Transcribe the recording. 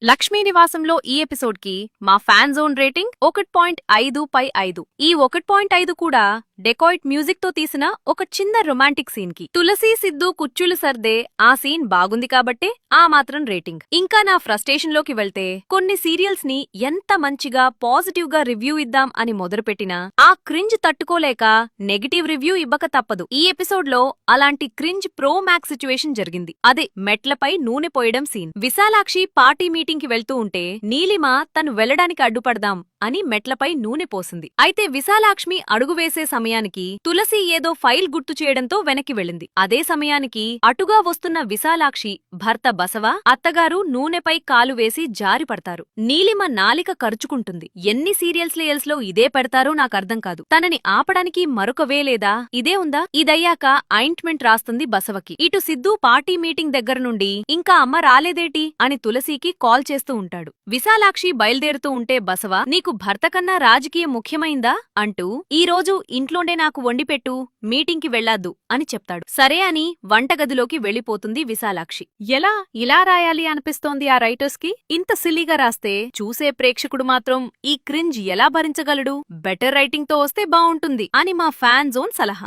లక్ష్మీ నివాసంలో ఈ ఎపిసోడ్కి మా ఫ్యాన్ జోన్ రేటింగ్ 1.5/5. ఈ 1.5 కూడా డెకాయిట్ మ్యూజిక్ తో తీసిన ఒక చిన్న రొమాంటిక్ సీన్ కి. తులసి సిద్ధు కుచ్చులు సర్దే ఆ సీన్ బాగుంది కాబట్టే ఆ మాత్రం రేటింగ్. ఇంకా నా ఫ్రస్ట్రేషన్ లోకి వెళ్తే కొన్ని సీరియల్స్ ని ఎంత మంచిగా పాజిటివ్ గా రివ్యూ ఇద్దాం అని మొదలుపెట్టినా ఆ క్రింజ్ తట్టుకోలేక నెగటివ్ రివ్యూ ఇవ్వక తప్పదు. ఈ ఎపిసోడ్ లో అలాంటి క్రింజ్ ప్రో మ్యాక్స్ సిచ్యువేషన్ జరిగింది. అదే మెట్లపై నూనె పోయడం సీన్. విశాలాక్షి పార్టీ మీటింగ్ కి వెళ్తూ ఉంటే నీలిమ తను వెళ్లడానికి అడ్డుపడదాం అని మెట్లపై నూనె పోసింది. అయితే విశాలాక్ష్మి అడుగు వేసే సమయానికి తులసి ఏదో ఫైల్ గుర్తు చేయడంతో వెనక్కి వెళ్ళింది. అదే సమయానికి అటుగా వస్తున్న విశాలాక్షి భర్త బసవ, అత్తగారు నూనెపై కాలు వేసి జారిపడతారు. నీలిమ నాలిక కరుచుకుంటుంది. ఎన్ని సీరియల్స్ లో ఇదే పెడతారో నాకర్థం కాదు. తనని ఆపడానికి మరొక వే లేదా? ఇదే ఉందా? ఇదయ్యాక ఆయింట్మెంట్ రాస్తుంది బసవకి. ఇటు సిద్ధు పార్టీ మీటింగ్ దగ్గర నుండి ఇంకా అమ్మ రాలేదేటి అని తులసికి కాల్ చేస్తూ ఉంటాడు. విశాలాక్షి బయల్దేరుతూ ఉంటే బసవ, నీకు భర్త కన్నా రాజకీయం ముఖ్యమైందా అంటూ ఈ రోజు ఇంట్లోనే నాకు వండిపెట్టు, మీటింగ్ కి వెళ్లాద్దు అని చెప్తాడు. సరే అని వంటగదిలోకి వెళ్లిపోతుంది విశాలాక్షి. ఎలా ఇలా రాయాలి అనిపిస్తోంది ఆ రైటర్స్ కి? ఇంత సిల్లీగా రాస్తే చూసే ప్రేక్షకుడు మాత్రం ఈ క్రింజ్ ఎలా భరించగలడు? బెటర్ రైటింగ్ తో వస్తే బావుంటుంది అని మా ఫ్యాన్ జోన్ సలహా.